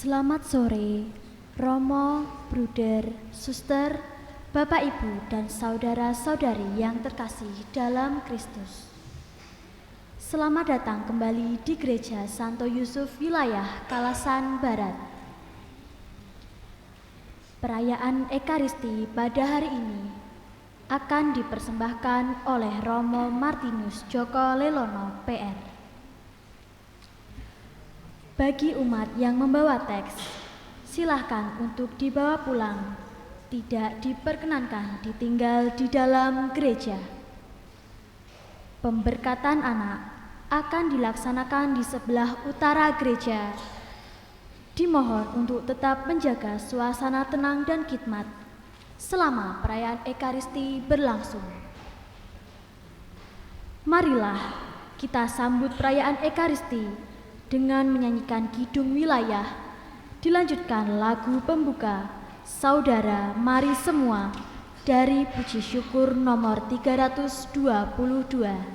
Selamat sore, Romo, Bruder, Suster, Bapak Ibu dan saudara-saudari yang terkasih dalam Kristus. Selamat datang kembali di Gereja Santo Yusuf wilayah Kalasan Barat. Perayaan Ekaristi pada hari ini akan dipersembahkan oleh Romo Martinus Joko Lelono PR. Bagi umat yang membawa teks, silahkan untuk dibawa pulang, tidak diperkenankan ditinggal di dalam gereja. Pemberkatan anak akan dilaksanakan di sebelah utara gereja. Dimohon untuk tetap menjaga suasana tenang dan khidmat selama perayaan Ekaristi berlangsung. Marilah kita sambut perayaan Ekaristi dengan menyanyikan kidung wilayah, dilanjutkan lagu pembuka Saudara Mari Semua dari Puji Syukur nomor 322. Berhati pemuliakan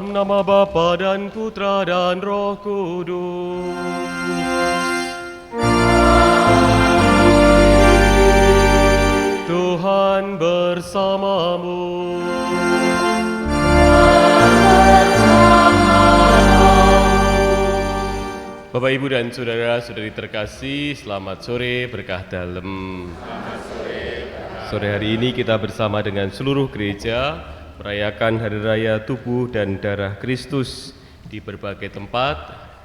Dalam nama Bapa dan Putra dan Roh Kudus. Tuhan bersamamu. Bapak, Ibu, dan saudara-saudari terkasih, selamat sore berkah dalam. Sore hari ini kita bersama dengan seluruh gereja merayakan Hari Raya Tubuh dan Darah Kristus di berbagai tempat.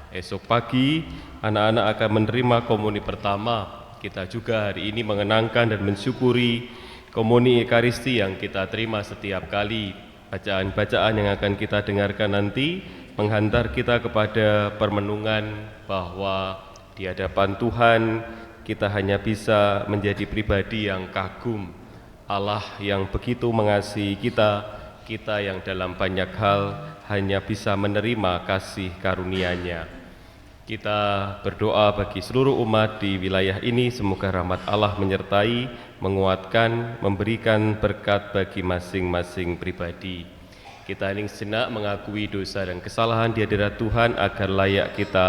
Esok pagi anak-anak akan menerima komuni pertama. Kita juga hari ini mengenangkan dan mensyukuri komuni Ekaristi yang kita terima setiap kali. Bacaan-bacaan yang akan kita dengarkan nanti menghantar kita kepada permenungan bahwa di hadapan Tuhan kita hanya bisa menjadi pribadi yang kagum. Allah yang begitu mengasihi kita, kita yang dalam banyak hal hanya bisa menerima kasih karunia-Nya. Kita berdoa bagi seluruh umat di wilayah ini, semoga rahmat Allah menyertai, menguatkan, memberikan berkat bagi masing-masing pribadi. Kita hening sejenak mengakui dosa dan kesalahan di hadirat Tuhan agar layak kita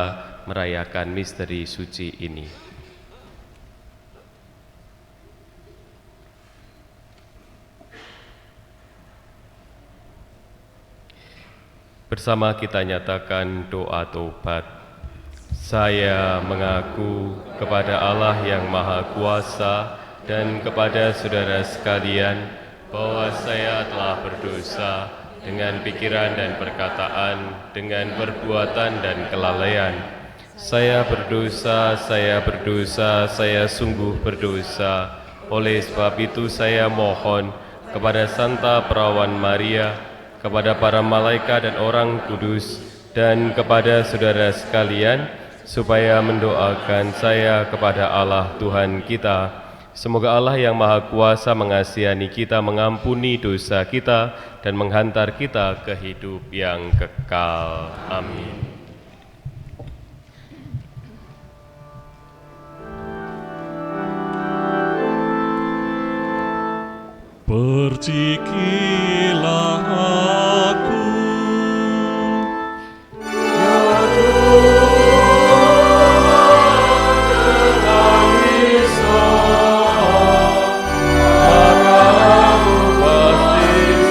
merayakan misteri suci ini. Bersama kita nyatakan doa tobat. Saya mengaku kepada Allah yang Maha Kuasa dan kepada saudara sekalian bahwa saya telah berdosa dengan pikiran dan perkataan, dengan perbuatan dan kelalaian. Saya berdosa, saya sungguh berdosa. Oleh sebab itu saya mohon kepada Santa Perawan Maria, kepada para malaikat dan orang kudus, dan kepada saudara sekalian, supaya mendoakan saya kepada Allah Tuhan kita. Semoga Allah yang Maha Kuasa mengasihani kita, mengampuni dosa kita, dan menghantar kita ke hidup yang kekal. Amin. Percikilah aku, ya Tuhan, dengan hisap, maka aku pasti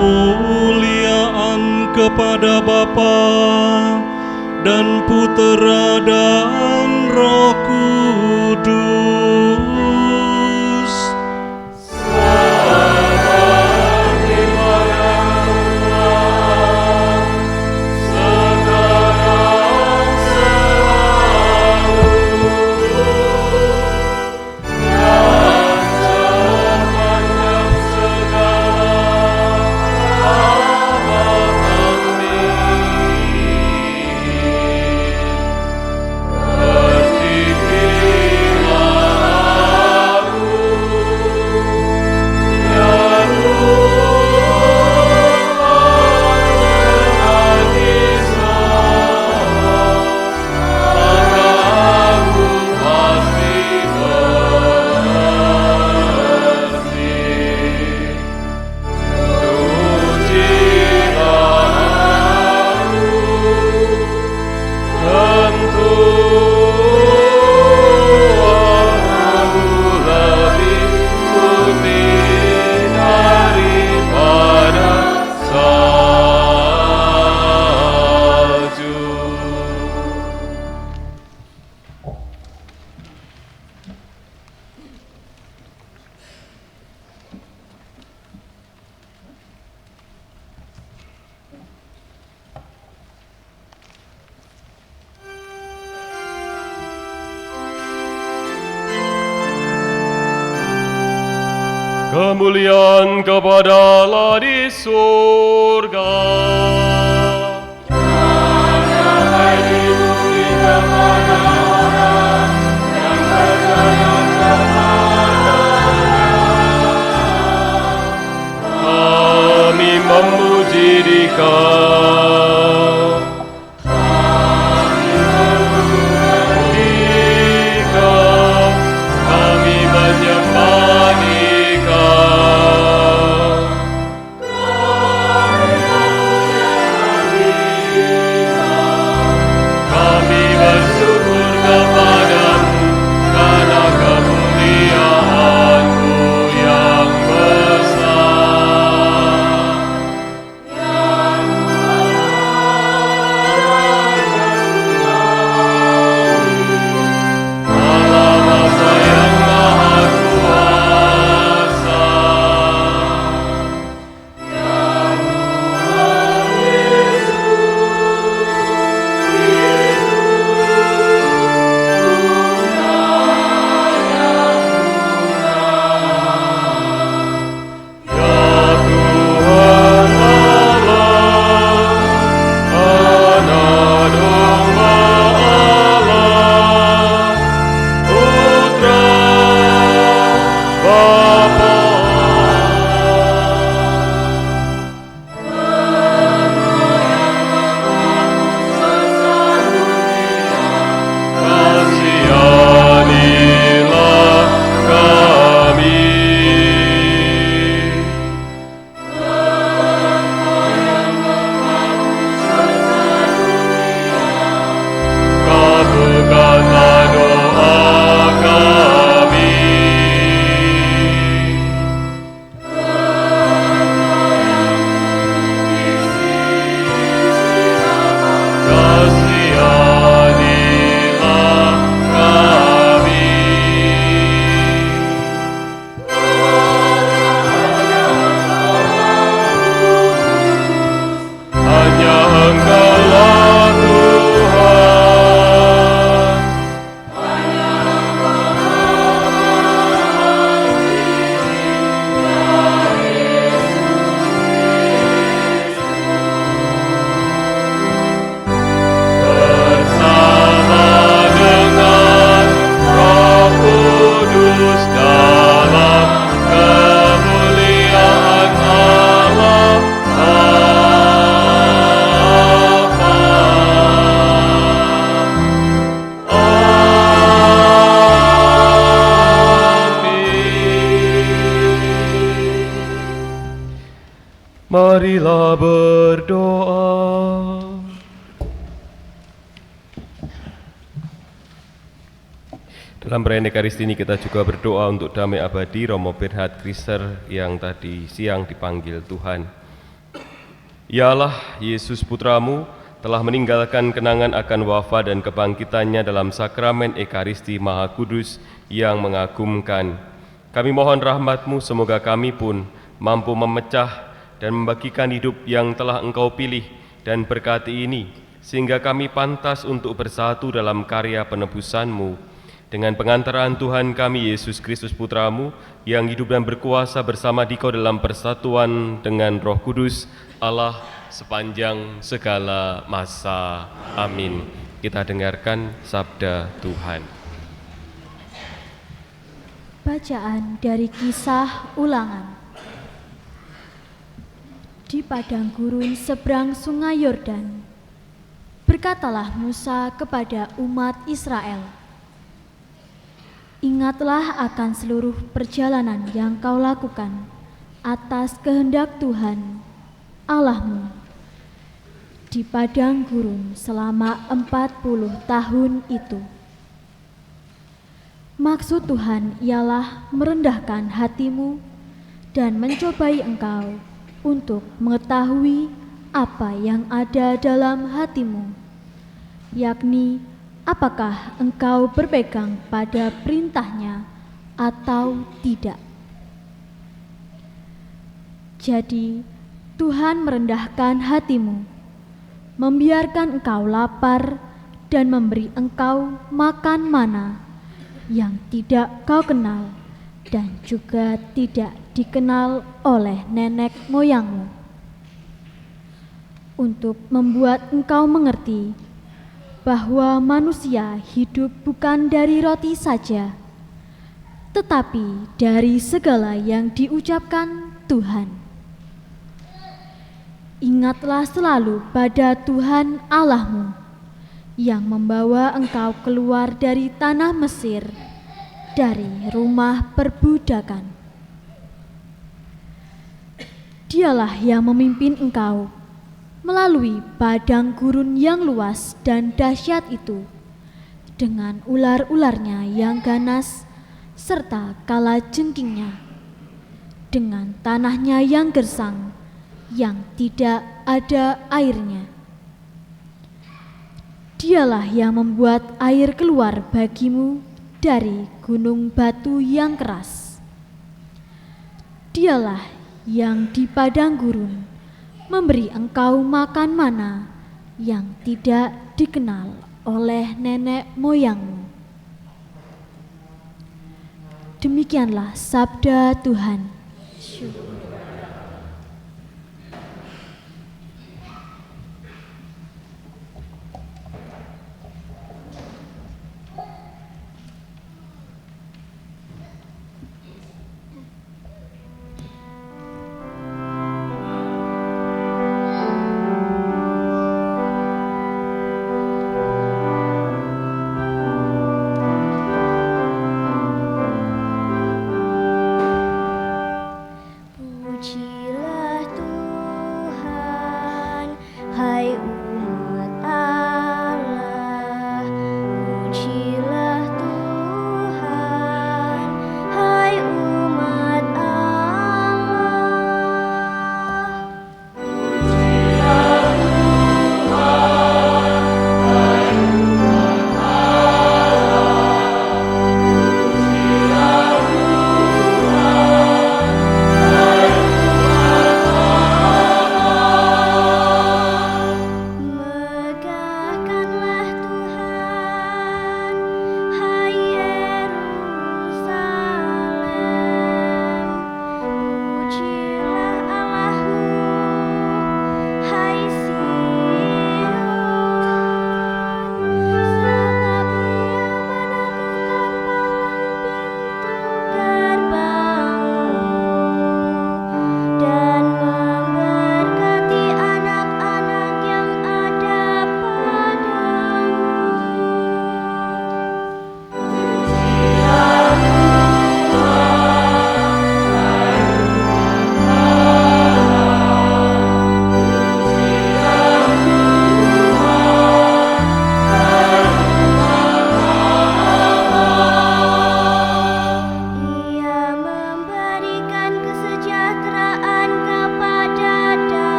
kemuliaan kepada Bapa dan Putera dan Roh Kudus. Seperti pada mula, sekarang selalu, dan sepanjang segala abad. Amin. Kemuliaan kepada Allah di surga. Kami memuji Dikau. Kami menyembah Dikau. Kami bersyukur kepadamu karena kemuliaan-Mu yang besar. Allah Bapa yang Maha Kuasa. Ya Tuhan Allah, Anak Domba Allah, Putra Bapa. Kasihanilah kami. Kabulkanlah doa kami. Kasihanilah kami. Hanya Engkaulah Tuhan. Bersama dengan Roh Kudus dalam kemuliaan Allah Bapa. Amin. Marilah berdoa. Dalam perayaan Ekaristi ini kita juga berdoa untuk damai abadi Romo Bernhard Krister yang tadi siang dipanggil Tuhan. Ya Allah, Yesus Putramu telah meninggalkan kenangan akan wafat dan kebangkitannya dalam sakramen Ekaristi Maha Kudus yang mengagumkan. Kami mohon rahmat-Mu semoga kami pun mampu memecah dan membagikan hidup yang telah Engkau pilih dan berkati ini, sehingga kami pantas untuk bersatu dalam karya penebusan-Mu. Dengan pengantaran Tuhan kami Yesus Kristus Putramu yang hidup dan berkuasa bersama Dikau dalam persatuan dengan Roh Kudus Allah sepanjang segala masa. Amin. Kita dengarkan sabda Tuhan. Bacaan dari Kisah Ulangan. Di padang gurun seberang sungai Yordan, berkatalah Musa kepada umat Israel, "Ingatlah akan seluruh perjalanan yang kau lakukan atas kehendak Tuhan Allahmu di padang gurun selama 40 tahun itu. Maksud Tuhan ialah merendahkan hatimu dan mencobai engkau untuk mengetahui apa yang ada dalam hatimu, yakni apakah engkau berpegang pada perintahnya atau tidak. Jadi Tuhan merendahkan hatimu, membiarkan engkau lapar dan memberi engkau makan mana yang tidak kau kenal dan juga tidak dikenal oleh nenek moyangmu, untuk membuat engkau mengerti bahwa manusia hidup bukan dari roti saja, tetapi dari segala yang diucapkan Tuhan. Ingatlah selalu pada Tuhan Allahmu yang membawa engkau keluar dari tanah Mesir, dari rumah perbudakan. Dialah yang memimpin engkau melalui padang gurun yang luas dan dahsyat itu, dengan ular-ularnya yang ganas serta kalajengkingnya, dengan tanahnya yang gersang yang tidak ada airnya. Dialah yang membuat air keluar bagimu dari gunung batu yang keras. Dialah yang di padang gurun memberi engkau makan mana yang tidak dikenal oleh nenek moyangmu. Demikianlah sabda Tuhan. Syukur.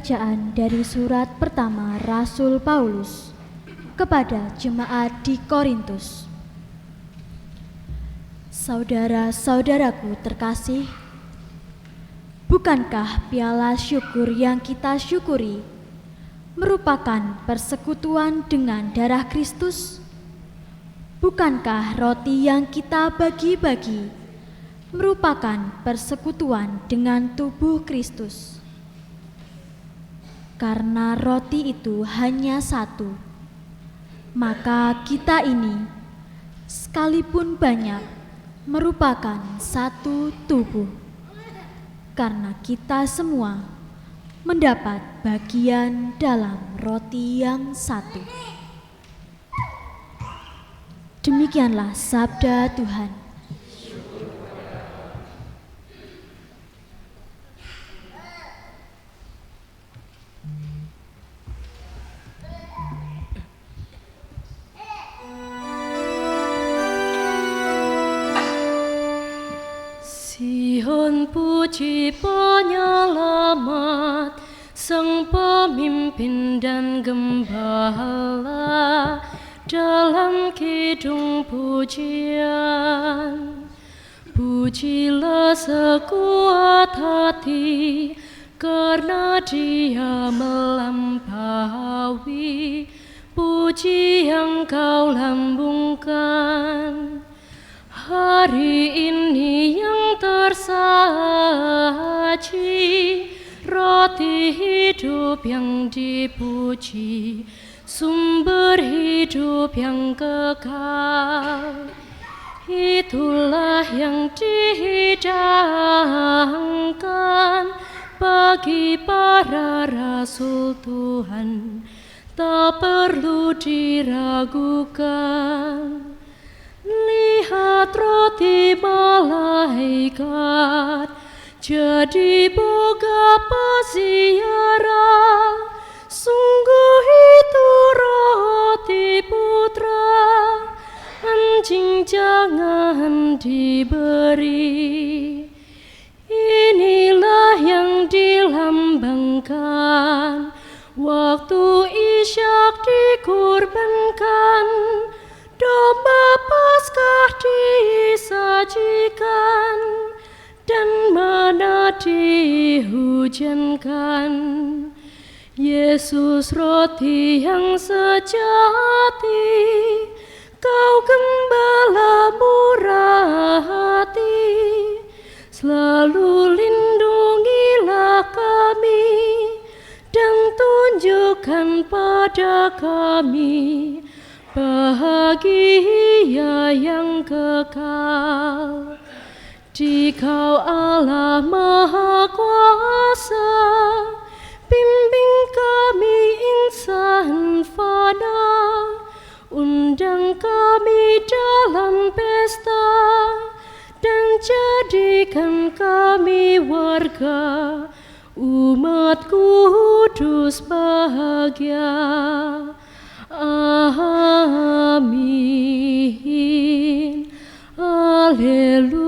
Bacaan dari surat pertama Rasul Paulus kepada jemaat di Korintus. Saudara-saudaraku terkasih, bukankah piala syukur yang kita syukuri merupakan persekutuan dengan darah Kristus? Bukankah roti yang kita bagi-bagi merupakan persekutuan dengan tubuh Kristus? Karena roti itu hanya satu, maka kita ini, sekalipun banyak, merupakan satu tubuh. Karena kita semua mendapat bagian dalam roti yang satu. Demikianlah sabda Tuhan. Sion puji penyelamat, Sang Pemimpin dan Gembala dalam kidung pujian. Pujilah sekuat hati, karena Dia melampaui puji yang kau lambungkan. Hari ini yang tersaji, roti hidup yang dipuji, sumber hidup yang kekal. Itulah yang dihidangkan bagi para rasul Tuhan, tak perlu diragukan. Lihat roti malaikat, jadi boga peziarah. Sungguh itu roti putra, anjing jangan diberi. Inilah yang dilambangkan waktu Ishak dikurbankan. Domba Paskah disajikan dan mana dihujankan. Yesus roti yang sejati, Kau gembala murah hati, selalu lindungilah kami dan tunjukkan pada kami bahagia yang kekal. Dikau Allah Maha Kuasa, bimbing kami insan fana, undang kami dalam pesta, dan jadikan kami warga umat kudus bahagia. Amin. Haleluya.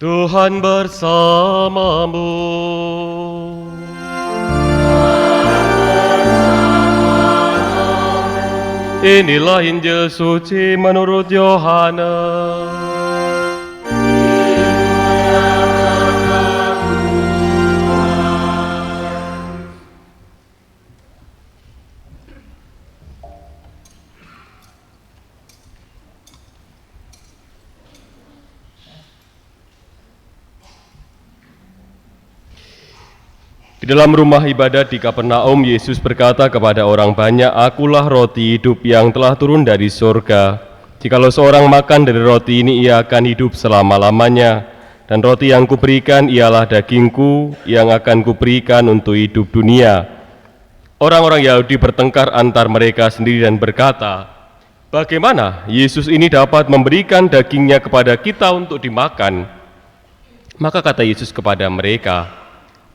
Tuhan bersamamu. Inilah Injil suci menurut Yohanes. Di dalam rumah ibadat di Kapernaum, Yesus berkata kepada orang banyak, "Akulah roti hidup yang telah turun dari surga. Jikalau seorang makan dari roti ini, ia akan hidup selama-lamanya. Dan roti yang kuberikan ialah dagingku yang akan kuberikan untuk hidup dunia." Orang-orang Yahudi bertengkar antar mereka sendiri dan berkata, "Bagaimana Yesus ini dapat memberikan dagingnya kepada kita untuk dimakan?" Maka kata Yesus kepada mereka,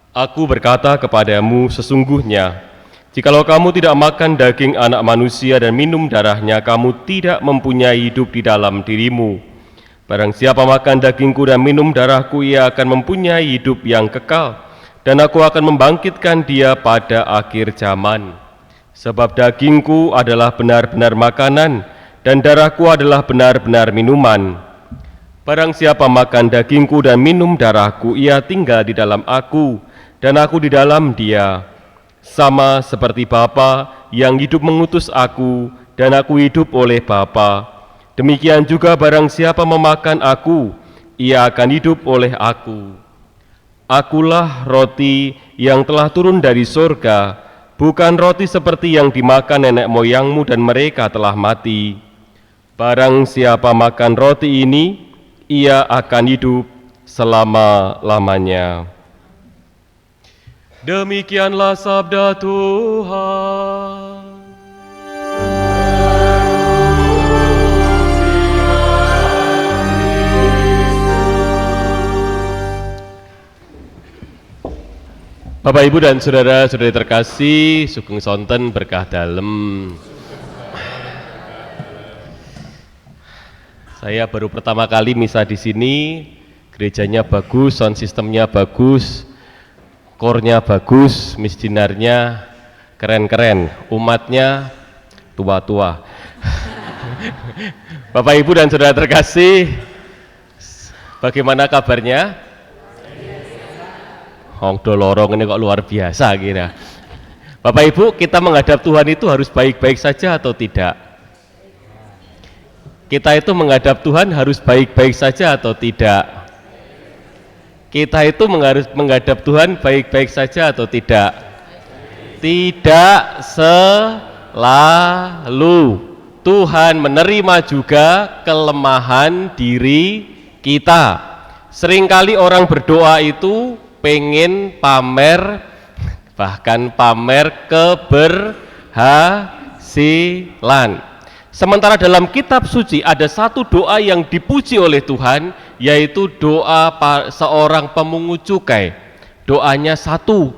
"Aku berkata kepadamu sesungguhnya, jikalau kamu tidak makan daging anak manusia dan minum darahnya, kamu tidak mempunyai hidup di dalam dirimu. Barang siapa makan dagingku dan minum darahku, ia akan mempunyai hidup yang kekal, dan aku akan membangkitkan dia pada akhir zaman. Sebab dagingku adalah benar-benar makanan, dan darahku adalah benar-benar minuman. Barang siapa makan dagingku dan minum darahku, ia tinggal di dalam aku, dan aku di dalam dia, sama seperti Bapa yang hidup mengutus aku, dan aku hidup oleh Bapa. Demikian juga barang siapa memakan aku, ia akan hidup oleh aku. Akulah roti yang telah turun dari surga, bukan roti seperti yang dimakan nenek moyangmu dan mereka telah mati. Barang siapa makan roti ini, ia akan hidup selama-lamanya." Demikianlah sabda Tuhan. Bapak, Ibu, dan saudara-saudari terkasih, sugeng sonten berkah dalem. Saya baru pertama kali misa di sini. Gerejanya bagus, sound sistemnya bagus, kornya bagus, misdinarnya keren-keren, umatnya tua-tua. Bapak, Ibu, dan saudara terkasih, bagaimana kabarnya? Do lorong ini kok luar biasa kira. Bapak, Ibu, kita menghadap Tuhan itu harus baik-baik saja atau tidak? Kita itu menghadap Tuhan harus baik-baik saja atau tidak? Kita itu menghadap Tuhan baik-baik saja atau tidak? Tidak selalu. Tuhan menerima juga kelemahan diri kita. Seringkali orang berdoa itu pengen pamer, bahkan pamer keberhasilan. Sementara dalam kitab suci ada satu doa yang dipuji oleh Tuhan, yaitu doa seorang pemungut cukai. Doanya satu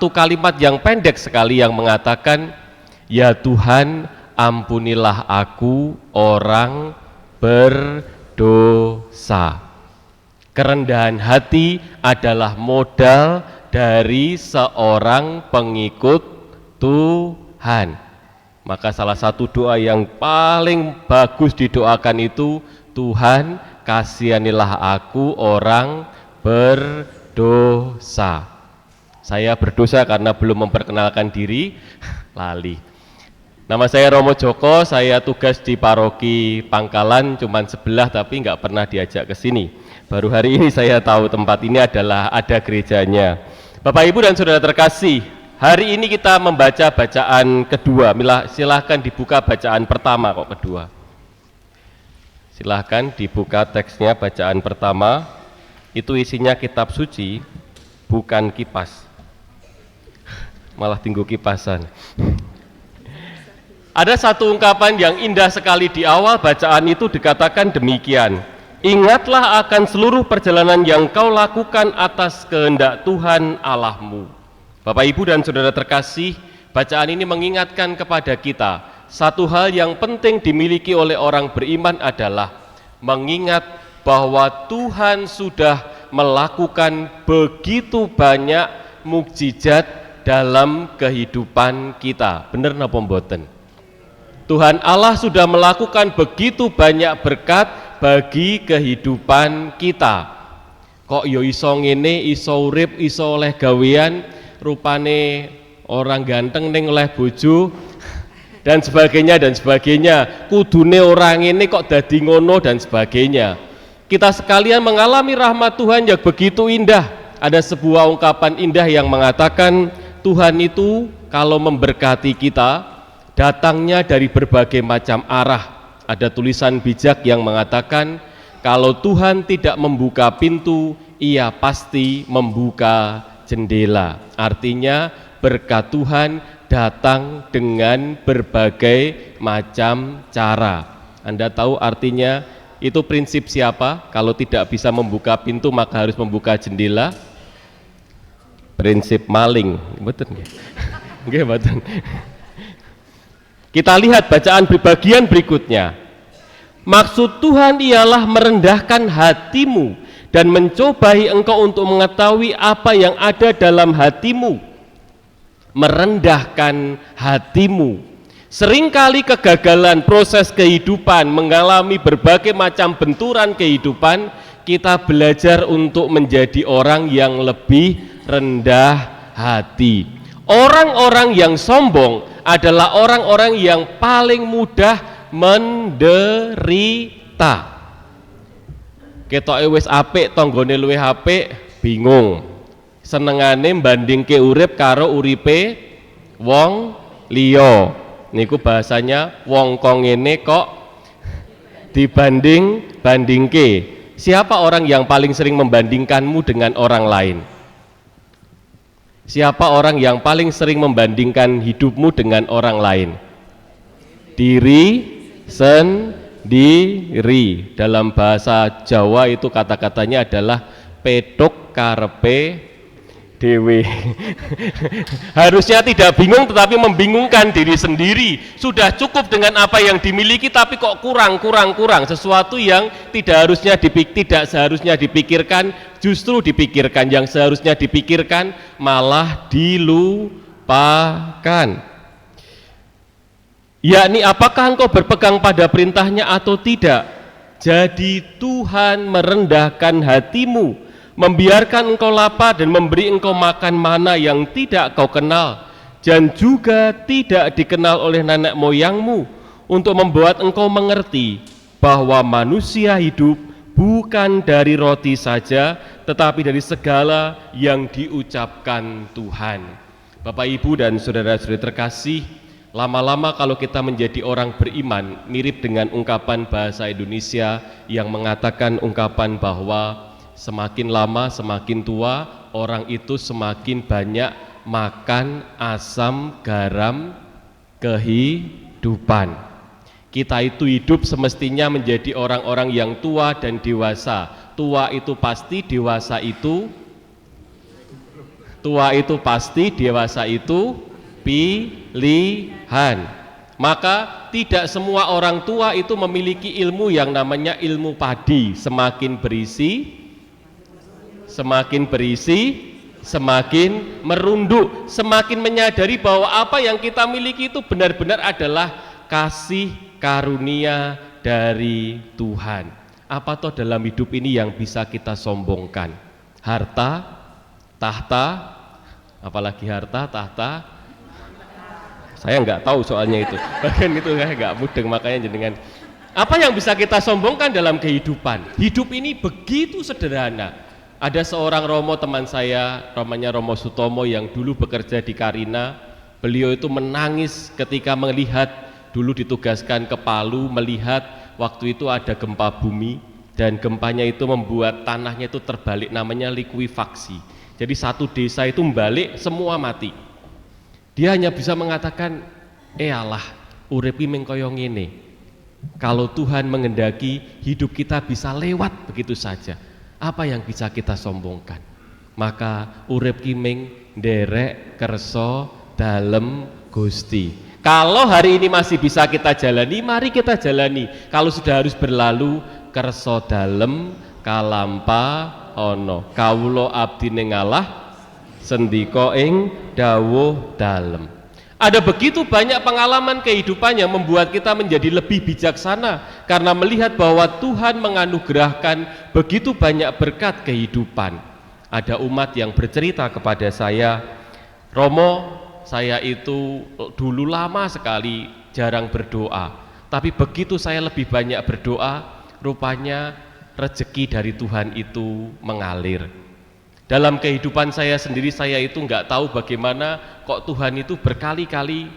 kalimat yang pendek sekali yang mengatakan, "Ya Tuhan, ampunilah aku orang berdosa." Kerendahan hati adalah modal dari seorang pengikut Tuhan. Maka salah satu doa yang paling bagus didoakan itu, "Tuhan, kasihanilah aku orang berdosa." Saya berdosa karena belum memperkenalkan diri, lali. Nama saya Romo Joko, saya tugas di paroki Pangkalan, cuman sebelah tapi nggak pernah diajak ke sini. Baru hari ini saya tahu tempat ini adalah ada gerejanya. Bapak, Ibu, dan saudara terkasih, hari ini kita membaca bacaan kedua. Silahkan dibuka bacaan pertama kok kedua. Silahkan dibuka teksnya bacaan pertama. Itu isinya kitab suci, bukan kipas. Malah tinggu kipasan. Ada satu ungkapan yang indah sekali di awal bacaan itu dikatakan demikian, "Ingatlah akan seluruh perjalanan yang kau lakukan atas kehendak Tuhan Allahmu." Bapak, Ibu, dan saudara terkasih, bacaan ini mengingatkan kepada kita, satu hal yang penting dimiliki oleh orang beriman adalah mengingat bahwa Tuhan sudah melakukan begitu banyak mukjizat dalam kehidupan kita. Bener napa mboten? Tuhan Allah sudah melakukan begitu banyak berkat bagi kehidupan kita. Kok yo iso ngene, iso urip, iso oleh gawean, rupane orang ganteng ning oleh bojo dan sebagainya, kudune orang ini kok dadi ngono dan sebagainya. Kita sekalian mengalami rahmat Tuhan yang begitu indah. Ada sebuah ungkapan indah yang mengatakan Tuhan itu kalau memberkati kita datangnya dari berbagai macam arah. Ada tulisan bijak yang mengatakan kalau Tuhan tidak membuka pintu, ia pasti membuka jendela. Artinya berkat Tuhan datang dengan berbagai macam cara. Anda tahu artinya itu prinsip siapa? Kalau tidak bisa membuka pintu maka harus membuka jendela. Prinsip maling, betul nggih? Nggih, betul. Kita lihat bacaan bagian berikutnya. Maksud Tuhan ialah merendahkan hatimu dan mencobai engkau untuk mengetahui apa yang ada dalam hatimu. Merendahkan hatimu. Seringkali kegagalan proses kehidupan, mengalami berbagai macam benturan kehidupan, kita belajar untuk menjadi orang yang lebih rendah hati. Orang-orang yang sombong adalah orang-orang yang paling mudah menderita. Ketoke wis apik, tanggane luwih apik, bingung. Senengane bandingke urip karo uripe wong liya. Niku bahasanya wong kok ngene kok dibandingke. Siapa orang yang paling sering membandingkanmu dengan orang lain? Siapa orang yang paling sering membandingkan hidupmu dengan orang lain? Diri sendiri. Dalam bahasa Jawa itu kata-katanya adalah pedok karepe dewe. Harusnya tidak bingung tetapi membingungkan diri sendiri. Sudah cukup dengan apa yang dimiliki tapi kok kurang. Sesuatu yang tidak seharusnya dipikirkan justru dipikirkan, yang seharusnya dipikirkan malah dilupakan. Yakni apakah engkau berpegang pada perintahnya atau tidak? Jadi Tuhan merendahkan hatimu, membiarkan engkau lapar dan memberi engkau makan mana yang tidak kau kenal dan juga tidak dikenal oleh nenek moyangmu, untuk membuat engkau mengerti bahwa manusia hidup bukan dari roti saja tetapi dari segala yang diucapkan Tuhan. Bapak, Ibu dan saudara-saudari terkasih, lama-lama kalau kita menjadi orang beriman mirip dengan ungkapan bahasa Indonesia yang mengatakan ungkapan bahwa semakin lama semakin tua, orang itu semakin banyak makan asam garam kehidupan. Kita itu hidup semestinya menjadi orang-orang yang tua dan dewasa. Tua itu pasti, dewasa itu dewasa itu pilihan. Maka tidak semua orang tua itu memiliki ilmu yang namanya ilmu padi. Semakin berisi semakin merunduk, semakin menyadari bahwa apa yang kita miliki itu benar-benar adalah kasih karunia dari Tuhan. Apa toh dalam hidup ini yang bisa kita sombongkan? Harta, tahta, apalagi harta, tahta. Saya nggak tahu soalnya itu. Bagian itu nggak mudeng, makanya jenengan. Apa yang bisa kita sombongkan dalam kehidupan? Hidup ini begitu sederhana. Ada seorang Romo teman saya, namanya Romo Sutomo yang dulu bekerja di Karina. Beliau itu menangis ketika melihat, dulu ditugaskan ke Palu, melihat waktu itu ada gempa bumi dan gempanya itu membuat tanahnya itu terbalik, namanya likuifaksi. Jadi satu desa itu membalik, semua mati. Dia hanya bisa mengatakan, alah, urip iki mung kaya ngene. Kalau Tuhan mengendaki, hidup kita bisa lewat begitu saja. Apa yang bisa kita sombongkan? Maka urip ki ming nderek kersa dalem Gusti. Kalau hari ini masih bisa kita jalani, mari kita jalani. Kalau sudah harus berlalu, kersa dalem kalampa ana, kawula abdine ngalah sendika ing dawuh dalem. Ada begitu banyak pengalaman kehidupan yang membuat kita menjadi lebih bijaksana karena melihat bahwa Tuhan menganugerahkan begitu banyak berkat kehidupan. Ada umat yang bercerita kepada saya, Romo, saya itu dulu lama sekali jarang berdoa, tapi begitu saya lebih banyak berdoa, rupanya rezeki dari Tuhan itu mengalir. Dalam kehidupan saya sendiri, saya itu nggak tahu bagaimana kok Tuhan itu berkali-kali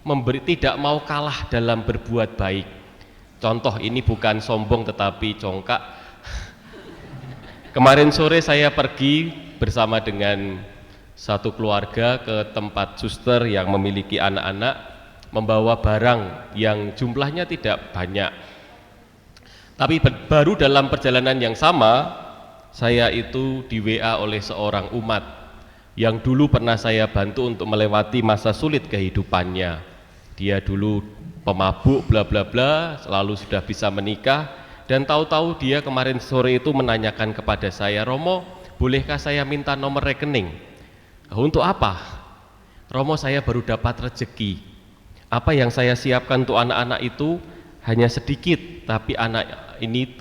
memberi, tidak mau kalah dalam berbuat baik. Contoh, ini bukan sombong tetapi congkak. Kemarin sore saya pergi bersama dengan satu keluarga ke tempat suster yang memiliki anak-anak, membawa barang yang jumlahnya tidak banyak. Tapi baru dalam perjalanan yang sama, saya itu di WA oleh seorang umat yang dulu pernah saya bantu untuk melewati masa sulit kehidupannya. Dia dulu pemabuk bla bla bla, lalu sudah bisa menikah, dan tahu-tahu dia kemarin sore itu menanyakan kepada saya, Romo, bolehkah saya minta nomor rekening? Untuk apa? Romo, saya baru dapat rezeki. Apa yang saya siapkan untuk anak-anak itu hanya sedikit, tapi anak ini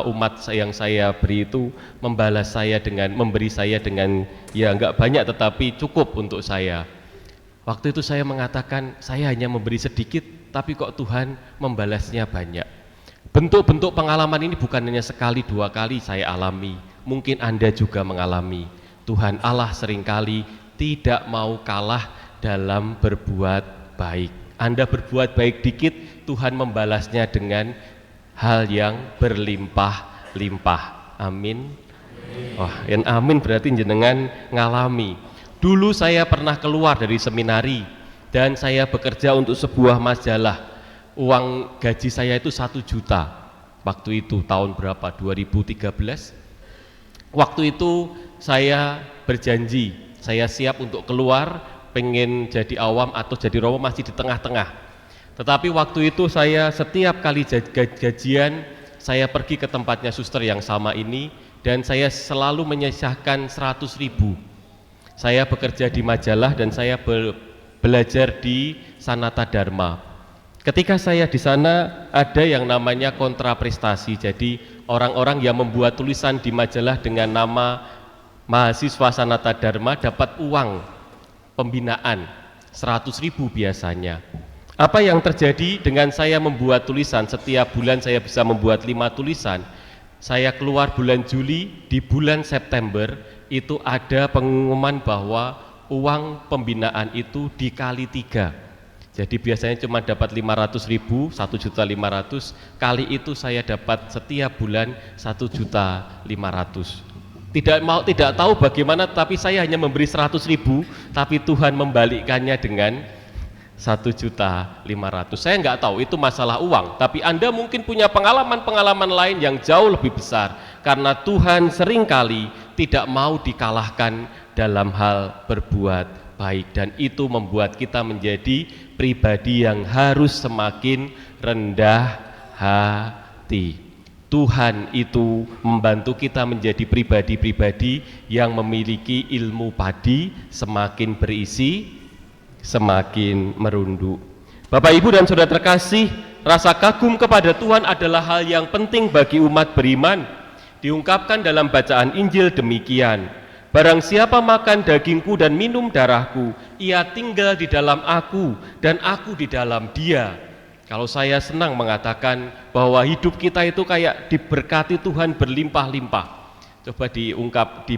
umat yang saya beri itu membalas saya dengan, memberi saya dengan ya enggak banyak tetapi cukup untuk saya. Waktu itu saya mengatakan, saya hanya memberi sedikit tapi kok Tuhan membalasnya banyak. Bentuk-bentuk pengalaman ini bukan hanya sekali dua kali saya alami, mungkin Anda juga mengalami. Tuhan Allah seringkali tidak mau kalah dalam berbuat baik. Anda berbuat baik dikit, Tuhan membalasnya dengan hal yang berlimpah-limpah. Amin. Wah, yang amin berarti jenengan ngalami. Dulu saya pernah keluar dari seminari dan saya bekerja untuk sebuah majalah. Uang gaji saya itu 1 juta. Waktu itu tahun berapa? 2013. Waktu itu saya berjanji, saya siap untuk keluar, pengen jadi awam atau jadi romo masih di tengah-tengah. Tetapi waktu itu saya setiap kali gajian, saya pergi ke tempatnya suster yang sama ini dan saya selalu menyisahkan 100.000. Saya bekerja di majalah dan saya belajar di Sanata Dharma. Ketika saya di sana ada yang namanya kontraprestasi, jadi orang-orang yang membuat tulisan di majalah dengan nama mahasiswa Sanata Dharma dapat uang pembinaan 100.000 biasanya. Apa yang terjadi dengan saya membuat tulisan? Setiap bulan saya bisa membuat 5 tulisan. Saya keluar bulan Juli, di bulan September itu ada pengumuman bahwa uang pembinaan itu dikali 3. Jadi biasanya cuma dapat 500.000, 1.500.000, kali itu saya dapat setiap bulan 1.500.000. Tidak tahu bagaimana, tapi saya hanya memberi 100.000, tapi Tuhan membalikkannya dengan 1.500.000. Saya nggak tahu itu masalah uang, tapi Anda mungkin punya pengalaman-pengalaman lain yang jauh lebih besar, karena Tuhan seringkali tidak mau dikalahkan dalam hal berbuat baik, dan itu membuat kita menjadi pribadi yang harus semakin rendah hati. Tuhan itu membantu kita menjadi pribadi-pribadi yang memiliki ilmu padi, semakin berisi, semakin merunduk. Bapak, Ibu, dan saudara terkasih, rasa kagum kepada Tuhan adalah hal yang penting bagi umat beriman. Diungkapkan dalam bacaan Injil demikian, barang siapa makan dagingku dan minum darahku, ia tinggal di dalam aku dan aku di dalam dia. Kalau saya senang mengatakan bahwa hidup kita itu kayak diberkati Tuhan berlimpah-limpah. Coba diungkap,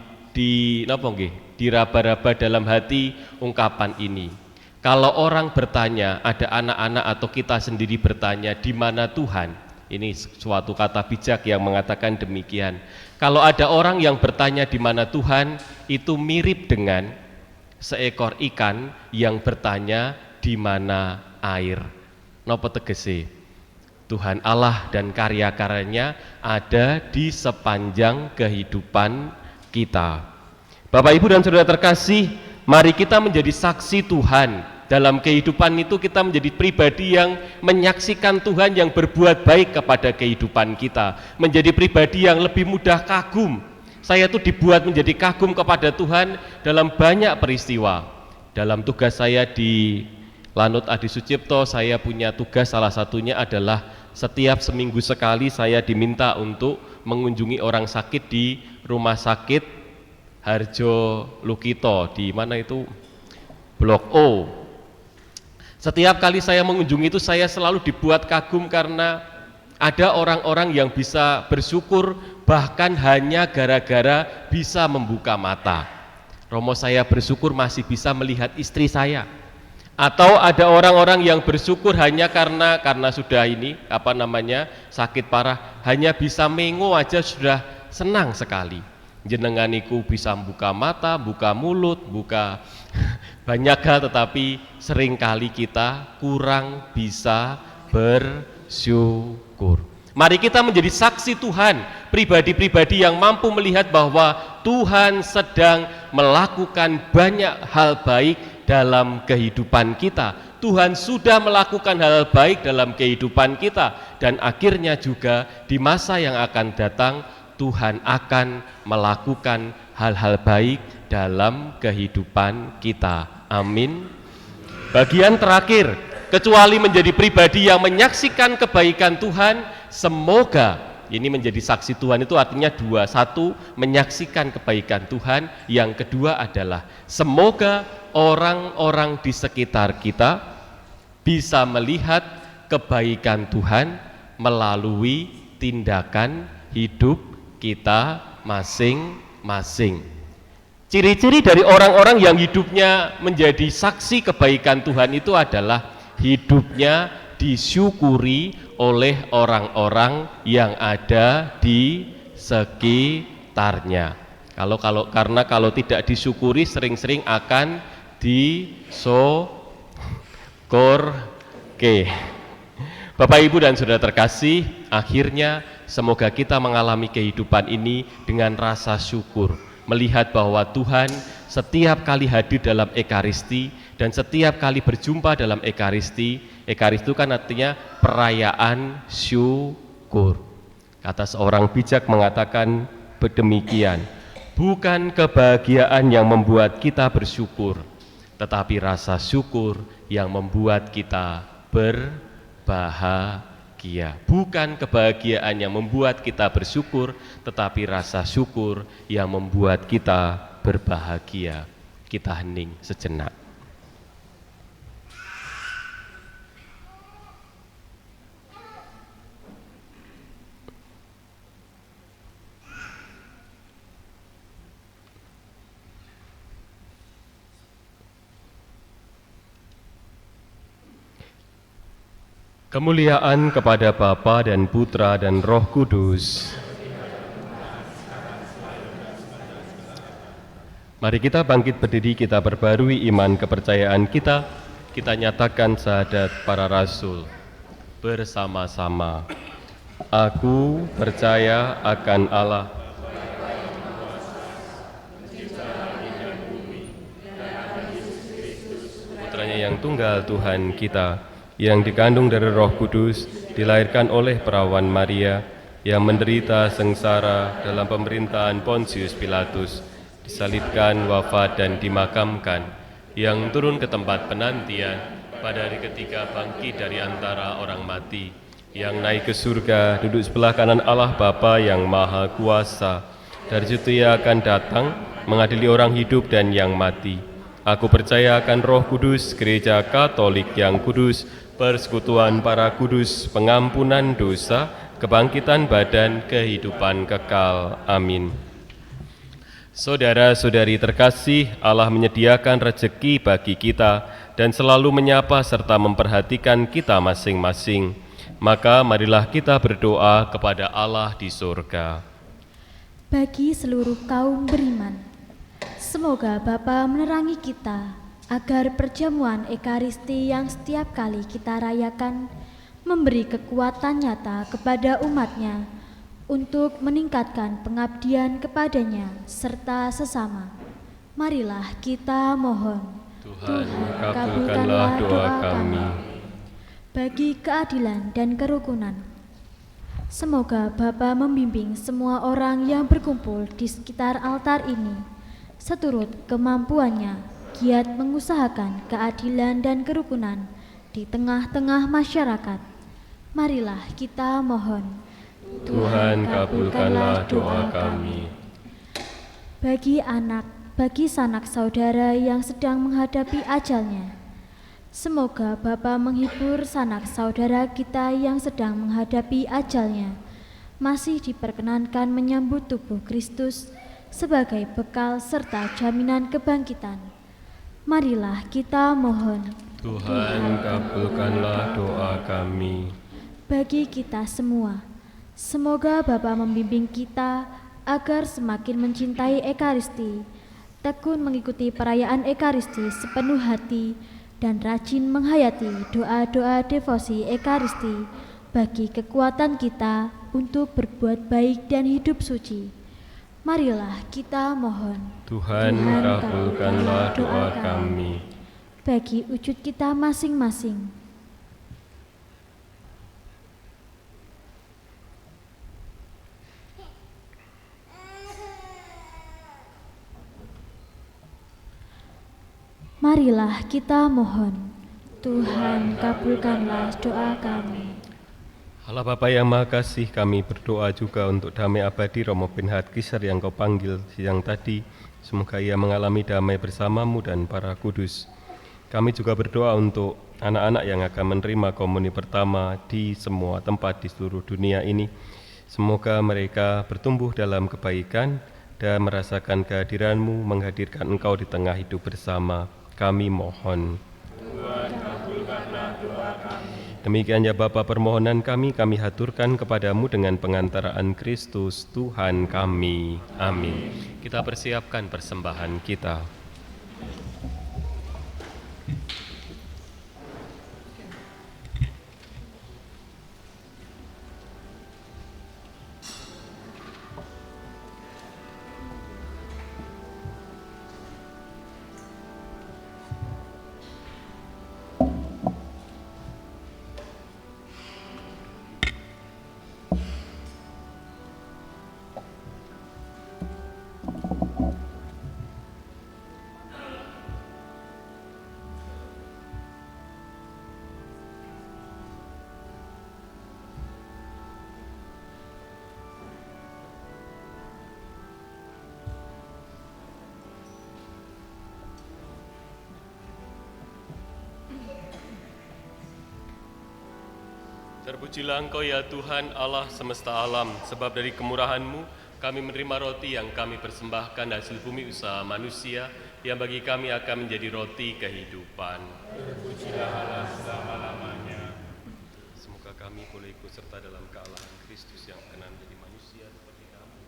diraba-raba dalam hati ungkapan ini. Kalau orang bertanya, ada anak-anak atau kita sendiri bertanya, di mana Tuhan? Ini suatu kata bijak yang mengatakan demikian. Kalau ada orang yang bertanya di mana Tuhan, itu mirip dengan seekor ikan yang bertanya di mana air. Napa tegese? Tuhan Allah dan karya-karyanya ada di sepanjang kehidupan kita. Bapak, Ibu, dan saudara terkasih, mari kita menjadi saksi Tuhan. Dalam kehidupan itu kita menjadi pribadi yang menyaksikan Tuhan yang berbuat baik kepada kehidupan kita, menjadi pribadi yang lebih mudah kagum. Saya tuh dibuat menjadi kagum kepada Tuhan dalam banyak peristiwa. Dalam tugas saya di Lanut Adi Sucipto, saya punya tugas salah satunya adalah setiap seminggu sekali saya diminta untuk mengunjungi orang sakit di rumah sakit Harjo Lukito, di mana itu? Blok O. Setiap kali saya mengunjungi itu saya selalu dibuat kagum karena ada orang-orang yang bisa bersyukur bahkan hanya gara-gara bisa membuka mata. Romo, saya bersyukur masih bisa melihat istri saya. Atau ada orang-orang yang bersyukur hanya karena sudah ini sakit parah, hanya bisa mengo aja sudah senang sekali. Jenenganiku bisa buka mata, buka mulut, buka banyak hal, tetapi seringkali kita kurang bisa bersyukur. Mari kita menjadi saksi Tuhan, pribadi-pribadi yang mampu melihat bahwa Tuhan sedang melakukan banyak hal baik dalam kehidupan kita. Tuhan sudah melakukan hal baik dalam kehidupan kita, dan akhirnya juga di masa yang akan datang Tuhan akan melakukan hal-hal baik dalam kehidupan kita. Amin. Bagian terakhir, kecuali menjadi pribadi yang menyaksikan kebaikan Tuhan, semoga ini menjadi saksi Tuhan itu artinya dua. Satu, menyaksikan kebaikan Tuhan. Yang kedua adalah semoga orang-orang di sekitar kita bisa melihat kebaikan Tuhan melalui tindakan hidup kita masing-masing. Ciri-ciri dari orang-orang yang hidupnya menjadi saksi kebaikan Tuhan itu adalah hidupnya disyukuri oleh orang-orang yang ada di sekitarnya. Karena kalau tidak disyukuri sering-sering akan disokorke. Bapak, Ibu, dan saudara terkasih, akhirnya semoga kita mengalami kehidupan ini dengan rasa syukur, melihat bahwa Tuhan setiap kali hadir dalam Ekaristi dan setiap kali berjumpa dalam Ekaristi. Ekaristi itu kan artinya perayaan syukur. Kata seorang bijak mengatakan demikian, bukan kebahagiaan yang membuat kita bersyukur, tetapi rasa syukur yang membuat kita berbahagia. Bukan kebahagiaan yang membuat kita bersyukur, tetapi rasa syukur yang membuat kita berbahagia. Kita hening sejenak. Kemuliaan kepada Bapa dan Putra dan Roh Kudus. Mari kita bangkit berdiri, kita perbarui iman kepercayaan kita. Kita nyatakan syahadat para rasul bersama-sama. Aku percaya akan Allah, Putranya yang tunggal Tuhan kita, yang dikandung dari Roh Kudus, dilahirkan oleh perawan Maria, yang menderita sengsara dalam pemerintahan Pontius Pilatus, disalibkan, wafat, dan dimakamkan, yang turun ke tempat penantian, pada hari ketiga bangkit dari antara orang mati, yang naik ke surga, duduk sebelah kanan Allah Bapa yang Maha Kuasa. Dari situ Ia akan datang mengadili orang hidup dan yang mati. Aku percaya akan Roh Kudus, Gereja Katolik yang kudus, persekutuan para kudus, pengampunan dosa, kebangkitan badan, kehidupan kekal. Amin. Saudara-saudari terkasih, Allah menyediakan rezeki bagi kita dan selalu menyapa serta memperhatikan kita masing-masing. Maka marilah kita berdoa kepada Allah di surga. Bagi seluruh kaum beriman, semoga Bapa menerangi kita, agar perjamuan Ekaristi yang setiap kali kita rayakan memberi kekuatan nyata kepada umat-Nya untuk meningkatkan pengabdian kepadanya serta sesama. Marilah kita mohon. Tuhan, kabulkanlah doa kami. Bagi keadilan dan kerukunan, Semoga Bapa membimbing semua orang yang berkumpul di sekitar altar ini, seturut kemampuannya, giat mengusahakan keadilan dan kerukunan di tengah-tengah masyarakat. Marilah kita mohon. Tuhan, kabulkanlah doa kami. Bagi sanak saudara yang sedang menghadapi ajalnya, semoga Bapa menghibur sanak saudara kita yang sedang menghadapi ajalnya, masih diperkenankan menyambut tubuh Kristus sebagai bekal serta jaminan kebangkitan. Marilah kita mohon. Tuhan, kabulkanlah doa kami. Bagi kita semua, semoga Bapa membimbing kita agar semakin mencintai Ekaristi, tekun mengikuti perayaan Ekaristi sepenuh hati, dan rajin menghayati doa-doa devosi Ekaristi bagi kekuatan kita untuk berbuat baik dan hidup suci. Marilah kita mohon. Tuhan, kabulkanlah doa kami. Bagi wujud kita masing-masing, marilah kita mohon. Tuhan, kabulkanlah doa kami. Allah Bapa yang Maha Kasih, kami berdoa juga untuk damai abadi Romo Benhard Kisar yang Kau panggil siang tadi. Semoga ia mengalami damai bersamamu dan para kudus. Kami juga berdoa untuk anak-anak yang akan menerima komuni pertama di semua tempat di seluruh dunia ini. Semoga mereka bertumbuh dalam kebaikan dan merasakan kehadiran-Mu, menghadirkan Engkau di tengah hidup bersama. Kami mohon. Tuhan, kabulkanlah doa kami. Demikian ya Bapa, permohonan kami haturkan kepadamu dengan pengantaraan Kristus Tuhan kami. Amin. Kita persiapkan persembahan kita. Terpujilah Engkau ya Tuhan Allah semesta alam, sebab dari kemurahan-Mu kami menerima roti yang kami persembahkan hasil bumi usaha manusia, yang bagi kami akan menjadi roti kehidupan. Terpujilah Allah selama-lamanya. Semoga kami boleh ikut serta dalam kealahan Kristus yang berkenan menjadi manusia seperti kami.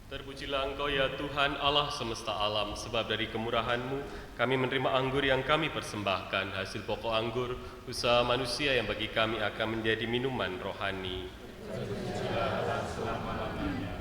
Terpujilah Engkau ya Tuhan Allah semesta alam, sebab dari kemurahan-Mu kami menerima anggur yang kami persembahkan, hasil pokok anggur usaha manusia yang bagi kami akan menjadi minuman rohani. Terpujilah Allah selama-lamanya.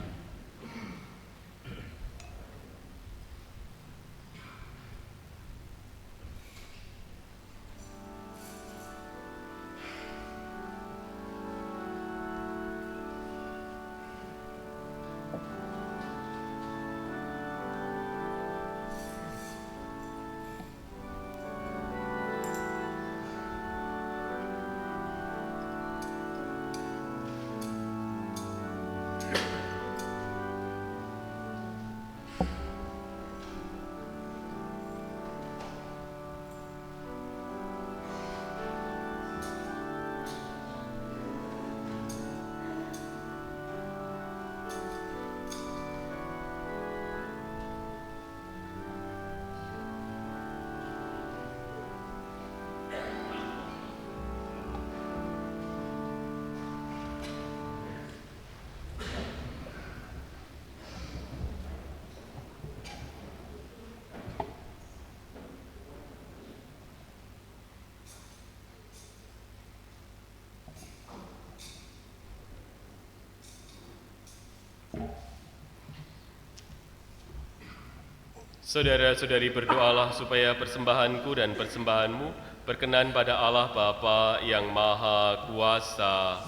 Saudara-saudari, berdoalah supaya persembahanku dan persembahanmu berkenan pada Allah Bapa yang Maha Kuasa.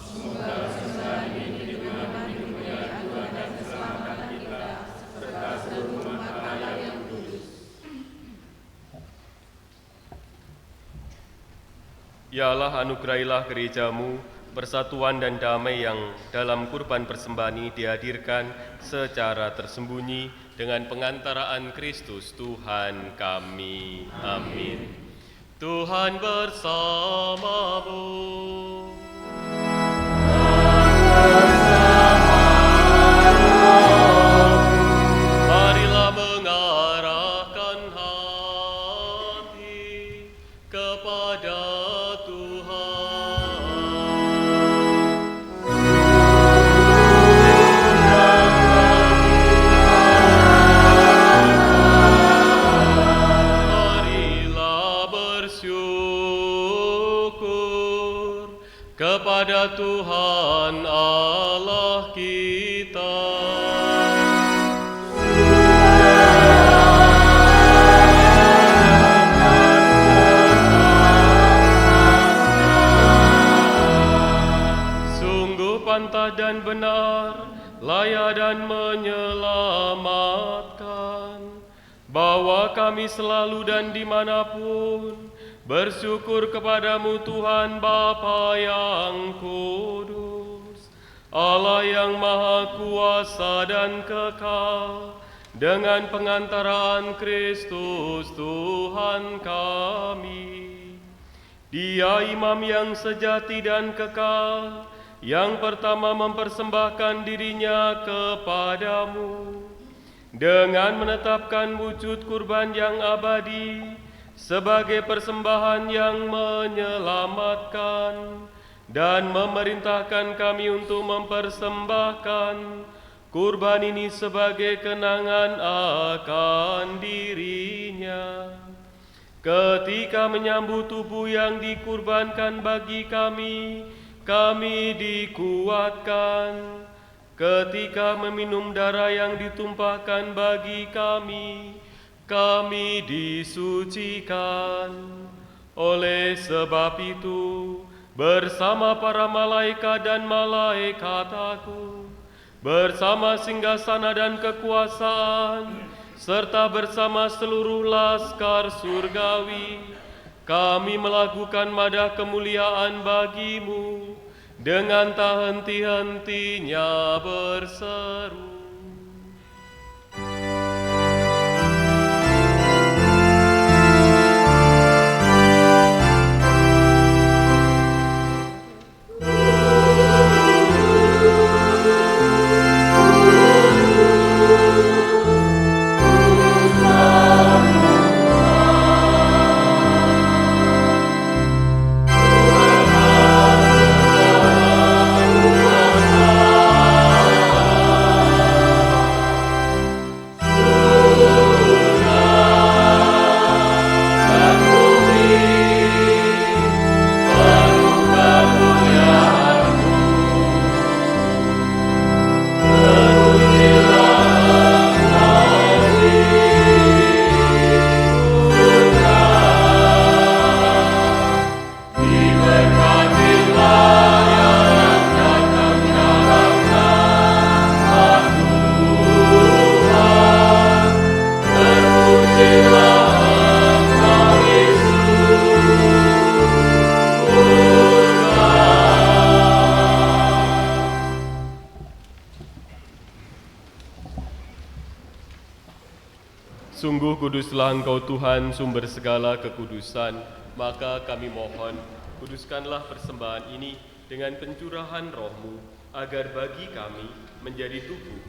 Ya Allah, anugerahilah gerejamu persatuan dan damai yang dalam kurban persembahan ini dihadirkan secara tersembunyi dengan pengantaraan Kristus Tuhan kami. Amin. Tuhan bersamamu. Marilah mengarahkan hati kepada kepada Tuhan Allah kita. Sungguh pantas dan benar, layak dan menyelamatkan, bahwa kami selalu dan dimanapun bersyukur kepadamu Tuhan Bapa yang kudus, Allah yang Maha Kuasa dan kekal, dengan pengantaraan Kristus Tuhan kami. Dia imam yang sejati dan kekal, yang pertama mempersembahkan dirinya kepadamu, dengan menetapkan wujud kurban yang abadi, sebagai persembahan yang menyelamatkan, dan memerintahkan kami untuk mempersembahkan kurban ini sebagai kenangan akan dirinya. Ketika menyambut tubuh yang dikurbankan bagi kami, kami dikuatkan. Ketika meminum darah yang ditumpahkan bagi kami disucikan. Oleh sebab itu, bersama para malaikat dan malaikat agung, bersama singgasana dan kekuasaan, serta bersama seluruh laskar surgawi, kami melakukan madah kemuliaan bagimu dengan tak henti-hentinya berseru. Sungguh kuduslah Engkau Tuhan, sumber segala kekudusan, maka kami mohon, kuduskanlah persembahan ini dengan pencurahan roh-Mu, agar bagi kami menjadi tubuh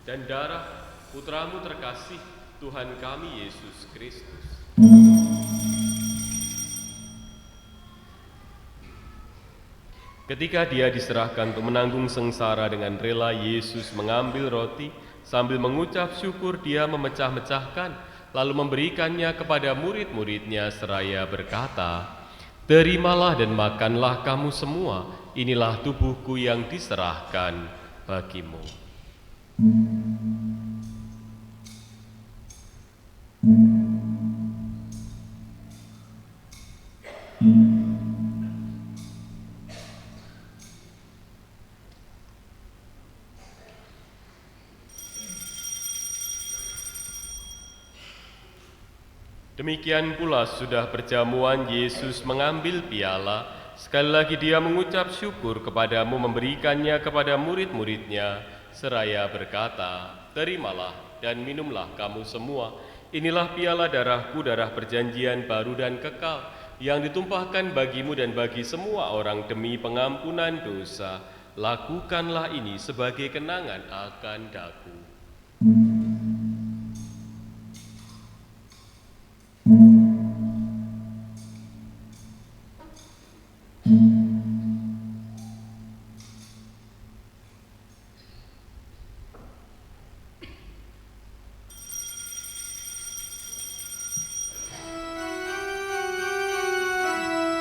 dan darah Putra-Mu terkasih, Tuhan kami Yesus Kristus. Ketika Dia diserahkan untuk menanggung sengsara dengan rela, Yesus mengambil roti, sambil mengucap syukur Dia memecah-mecahkan, lalu memberikannya kepada murid-muridnya seraya berkata, "Terimalah dan makanlah kamu semua, inilah tubuhku yang diserahkan bagimu." Demikian pula sudah perjamuan Yesus mengambil piala, sekali lagi dia mengucap syukur kepadamu, memberikannya kepada murid-muridnya, seraya berkata, "Terimalah dan minumlah kamu semua, inilah piala darahku, darah perjanjian baru dan kekal, yang ditumpahkan bagimu dan bagi semua orang demi pengampunan dosa. Lakukanlah ini sebagai kenangan akan daku."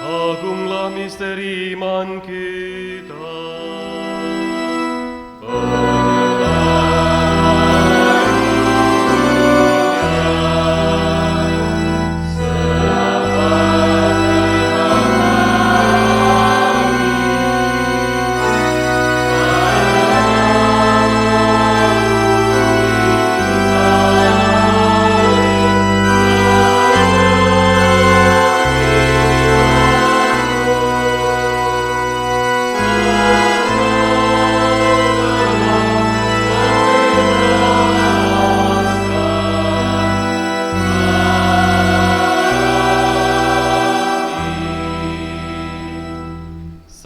Agunglah misteri iman kita.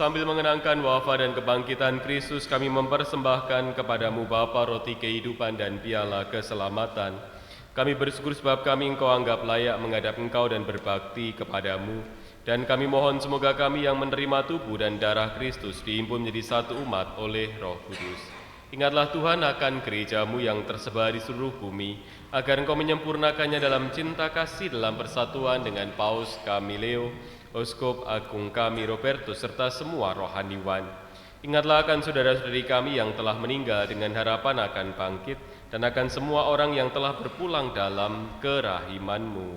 Sambil mengenangkan wafat dan kebangkitan Kristus, kami mempersembahkan kepadamu Bapa roti kehidupan dan piala keselamatan. Kami bersyukur sebab kami Engkau anggap layak menghadap Engkau dan berbakti kepadamu. Dan kami mohon semoga kami yang menerima tubuh dan darah Kristus dihimpun menjadi satu umat oleh Roh Kudus. Ingatlah Tuhan akan gerejamu yang tersebar di seluruh bumi, agar Engkau menyempurnakannya dalam cinta kasih dalam persatuan dengan Paus kami Leo, Uskup Agung kami Robertus, serta semua rohaniwan. Ingatlah akan saudara-saudari kami yang telah meninggal dengan harapan akan bangkit, dan akan semua orang yang telah berpulang dalam kerahiman-Mu.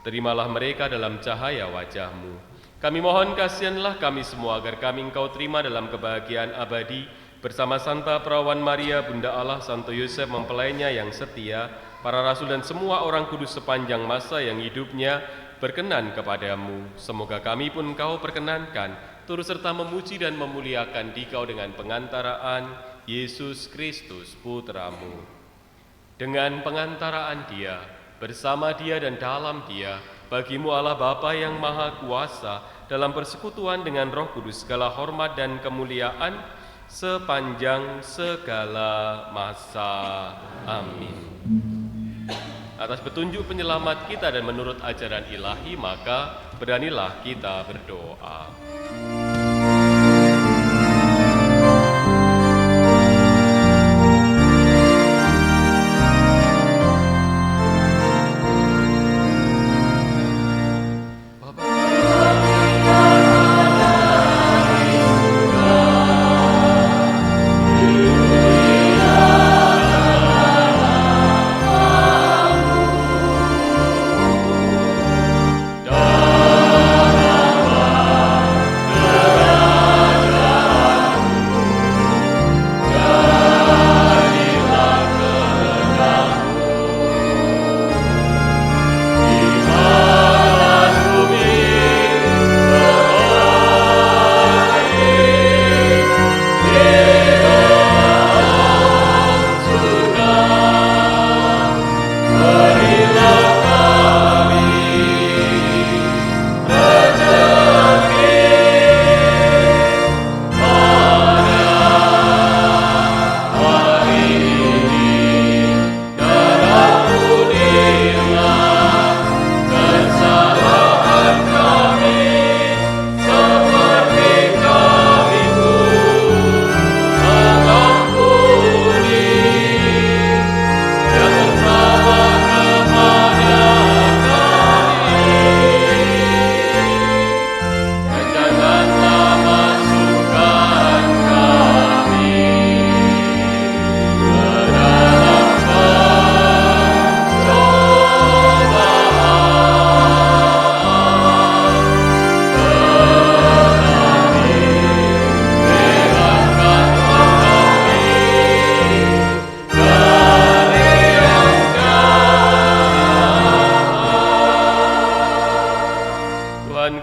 Terimalah mereka dalam cahaya wajah-Mu. Kami mohon kasihanlah kami semua agar kami Engkau terima dalam kebahagiaan abadi, bersama Santa Perawan Maria, Bunda Allah, Santo Yosef mempelainya yang setia, para rasul dan semua orang kudus sepanjang masa yang hidupnya berkenan kepadamu. Semoga kami pun Engkau perkenankan, turut serta memuji dan memuliakan Dikau dengan pengantaraan Yesus Kristus Putramu. Dengan pengantaraan Dia, bersama Dia dan dalam Dia, bagimu Allah Bapa yang Maha Kuasa, dalam persekutuan dengan Roh Kudus, segala hormat dan kemuliaan sepanjang segala masa. Amin. Atas petunjuk penyelamat kita dan menurut ajaran ilahi, maka beranilah kita berdoa.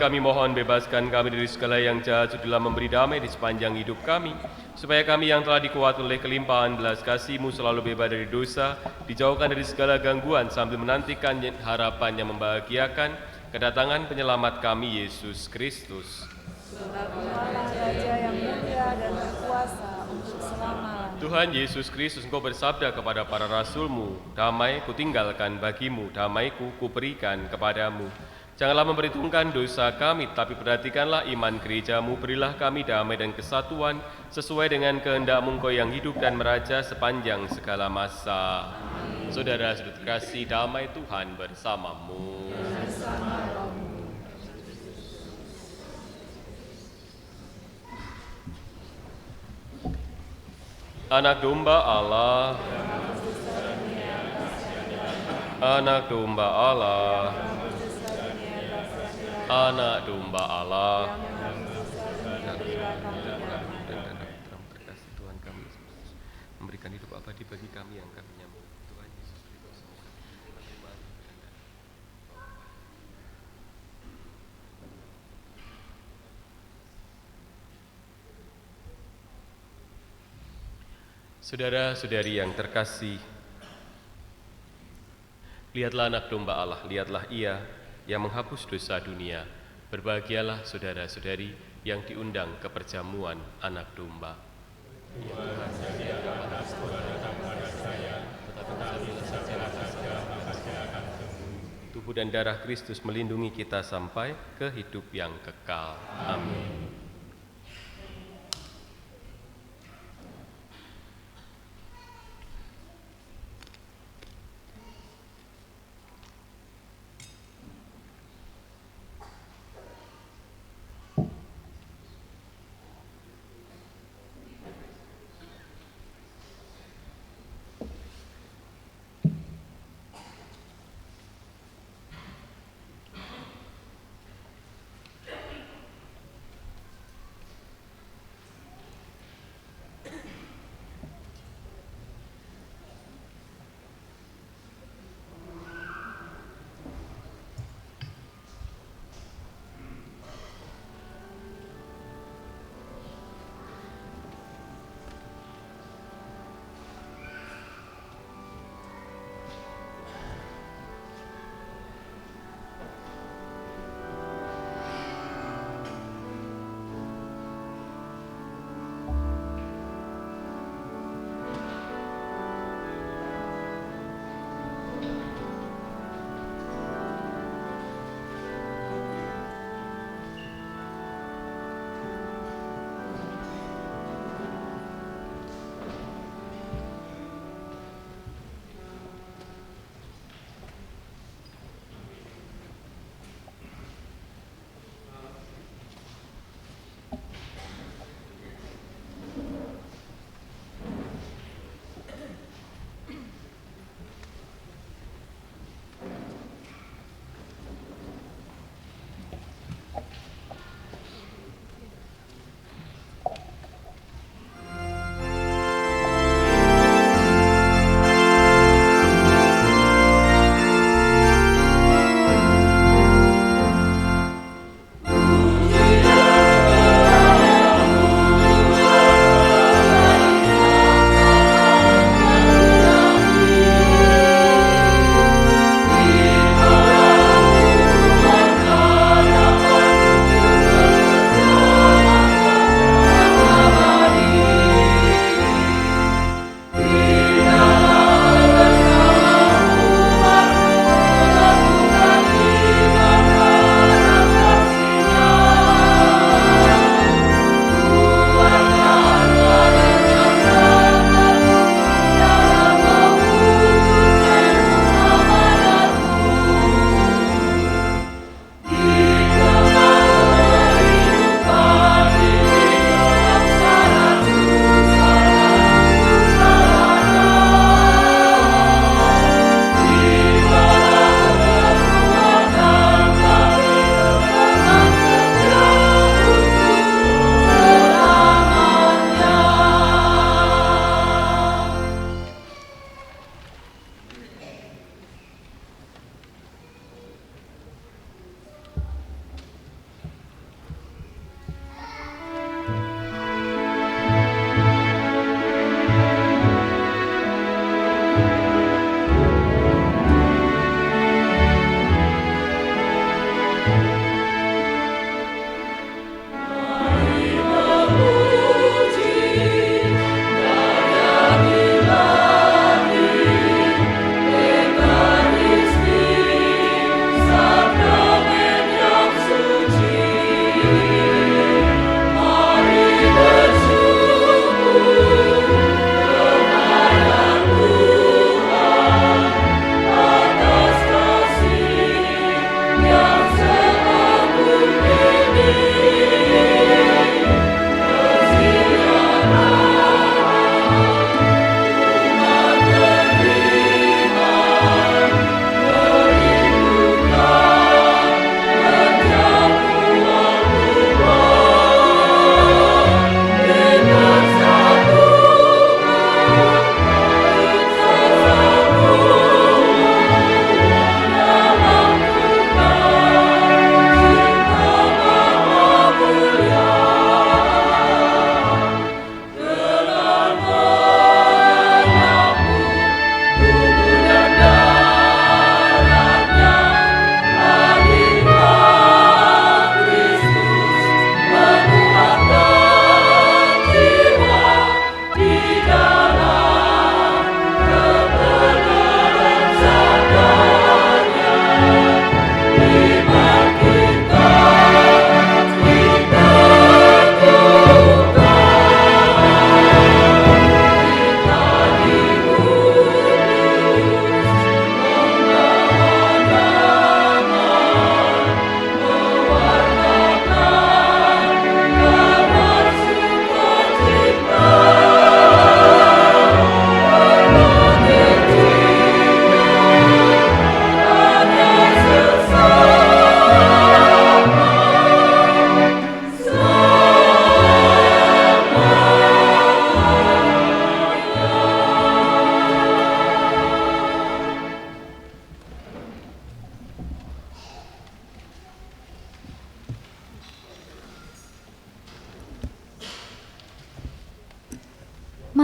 kami mohon bebaskan kami dari segala yang jahat, sudilah memberi damai di sepanjang hidup kami, supaya kami yang telah dikuat oleh kelimpahan belas kasih-Mu selalu bebas dari dosa, dijauhkan dari segala gangguan sambil menantikan harapan yang membahagiakan kedatangan penyelamat kami, Yesus Kristus. Sebab Tuhanlah Raja yang mulia dan berkuasa untuk selama-lamanya. Tuhan Yesus Kristus, Engkau bersabda kepada para rasul-Mu, damai kutinggalkan bagimu, damaiku kuberikan kepadamu. Janganlah memperhitungkan dosa kami, tapi perhatikanlah iman gereja-Mu. Berilah kami damai dan kesatuan sesuai dengan kehendak-Mu, Engkau yang hidup dan meraja sepanjang segala masa. Saudara, saudara terkasih, damai Tuhan bersamamu. Anak domba Allah, anak domba Allah, anak domba Allah. Terkasih Tuhan kami Yesus, memberikan hidup abadi bagi kami yang kami nyambut. Tuhan Yesus Kristus. Saudara-saudari yang terkasih, lihatlah anak domba Allah, lihatlah Ia yang menghapus dosa dunia. Berbahagialah saudara-saudari yang diundang ke perjamuan anak domba. Ya Tuhan, tubuh dan darah Kristus melindungi kita sampai ke hidup yang kekal. Amin.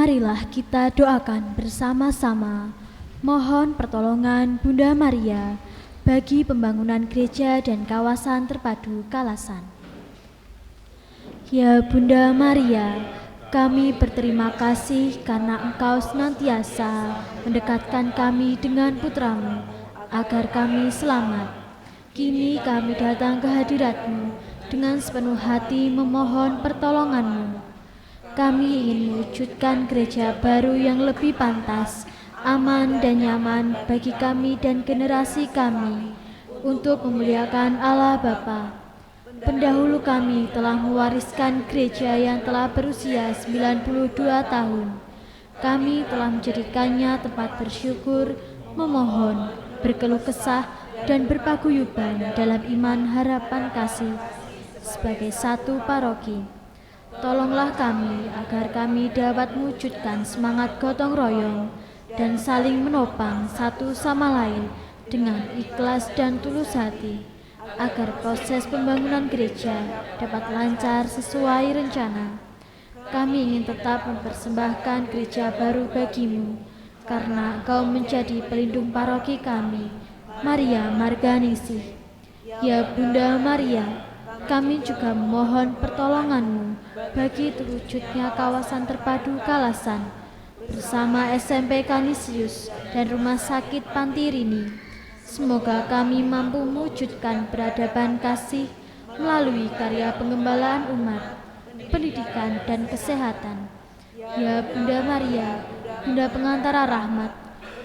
Marilah kita doakan bersama-sama, mohon pertolongan Bunda Maria bagi pembangunan gereja dan kawasan terpadu Kalasan. Ya Bunda Maria, kami berterima kasih karena Engkau senantiasa mendekatkan kami dengan Putramu agar kami selamat. Kini kami datang ke hadirat-Mu dengan sepenuh hati memohon pertolongan-Mu. Kami ingin mewujudkan gereja baru yang lebih pantas, aman dan nyaman bagi kami dan generasi kami untuk memuliakan Allah Bapa. Pendahulu kami telah mewariskan gereja yang telah berusia 92 tahun. Kami telah menjadikannya tempat bersyukur, memohon, berkeluh kesah, dan berpaguyuban dalam iman, harapan, kasih sebagai satu paroki. Tolonglah kami agar kami dapat mewujudkan semangat gotong royong dan saling menopang satu sama lain dengan ikhlas dan tulus hati, agar proses pembangunan gereja dapat lancar sesuai rencana. Kami ingin tetap mempersembahkan gereja baru bagi-Mu, karena Engkau menjadi pelindung paroki kami, Maria Marganingsih. Ya Bunda Maria, kami juga memohon pertolongan-Mu bagi terwujudnya kawasan terpadu Kalasan, bersama SMP Kanisius dan Rumah Sakit Pantirini. Semoga kami mampu mewujudkan peradaban kasih melalui karya pengembalaan umat, pendidikan, dan kesehatan. Ya Bunda Maria, Bunda Pengantara Rahmat,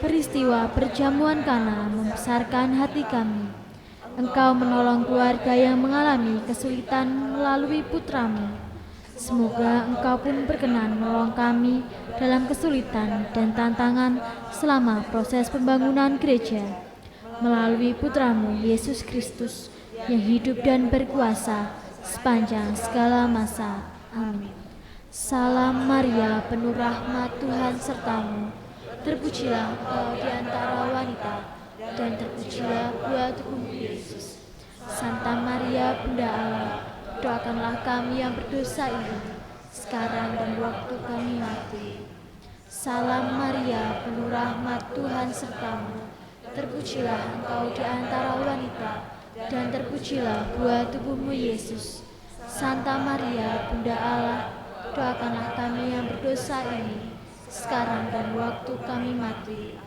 peristiwa perjamuan Kana membesarkan hati kami. Engkau menolong keluarga yang mengalami kesulitan melalui Putramu. Semoga Engkau pun berkenan menolong kami dalam kesulitan dan tantangan selama proses pembangunan gereja. Melalui Putramu Yesus Kristus yang hidup dan berkuasa sepanjang segala masa. Amin. Salam Maria, penuh rahmat, Tuhan sertamu. Terpujilah Engkau di antara wanita, dan terpujilah buah tubuhmu Yesus. Santa Maria, Bunda Allah, doakanlah kami yang berdosa ini, sekarang dan waktu kami mati. Salam Maria, penuh rahmat, Tuhan sertamu. Terpujilah Engkau di antara wanita, dan terpujilah buah tubuhmu Yesus. Santa Maria, Bunda Allah, doakanlah kami yang berdosa ini, sekarang dan waktu kami mati.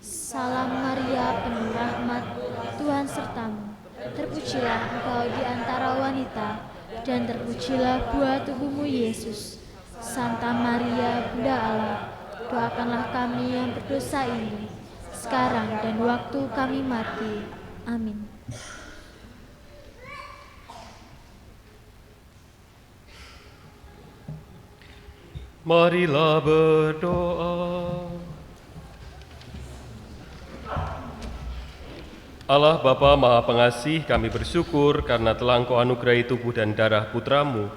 Salam Maria, penuh rahmat, Tuhan sertamu. Terpujilah Engkau di antara wanita, dan terpujilah buah tubuhmu Yesus. Santa Maria, Bunda Allah, doakanlah kami yang berdosa ini, sekarang dan waktu kami mati. Amin. Marilah berdoa. Allah Bapa Maha Pengasih, kami bersyukur karena telah Engkau anugerahi tubuh dan darah Putramu.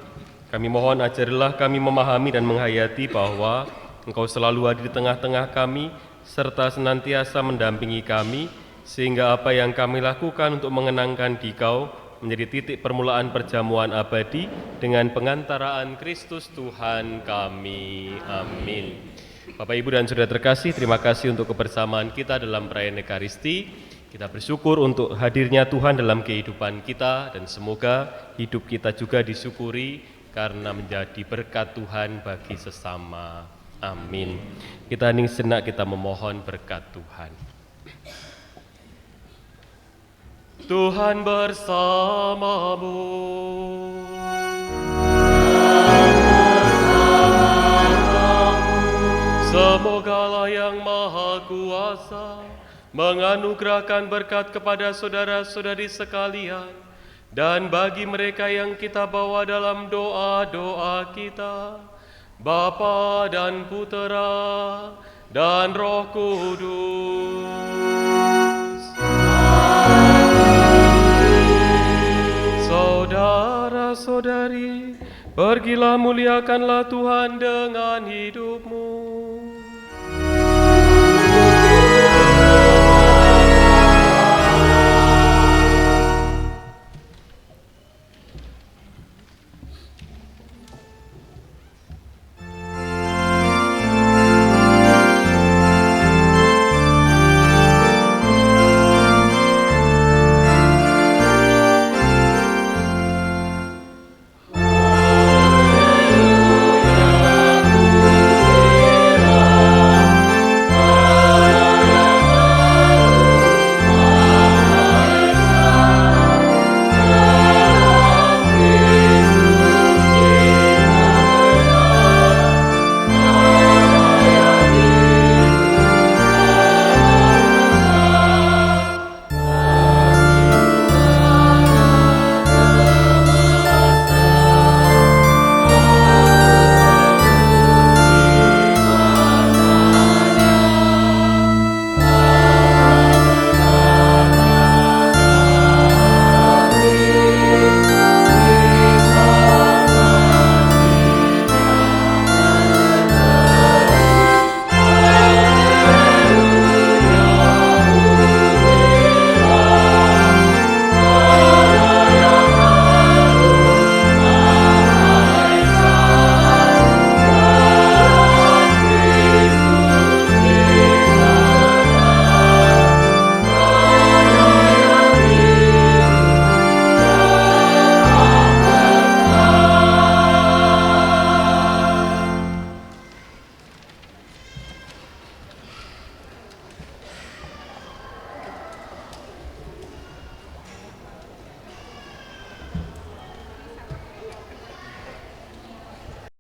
Kami mohon ajarilah kami memahami dan menghayati bahwa Engkau selalu hadir di tengah-tengah kami, serta senantiasa mendampingi kami, sehingga apa yang kami lakukan untuk mengenangkan Dikau menjadi titik permulaan perjamuan abadi dengan pengantaraan Kristus Tuhan kami. Amin. Bapak, Ibu, dan Saudara terkasih, terima kasih untuk kebersamaan kita dalam perayaan Ekaristi. Kita bersyukur untuk hadirnya Tuhan dalam kehidupan kita, dan semoga hidup kita juga disyukuri karena menjadi berkat Tuhan bagi sesama. Amin. Kita hening sejenak, kita memohon berkat Tuhan. Tuhan bersamamu. Semoga Allah yang Maha Kuasa menganugerahkan berkat kepada saudara-saudari sekalian, dan bagi mereka yang kita bawa dalam doa-doa kita, Bapa dan Putera dan Roh Kudus. Saudara-saudari, pergilah muliakanlah Tuhan dengan hidupmu.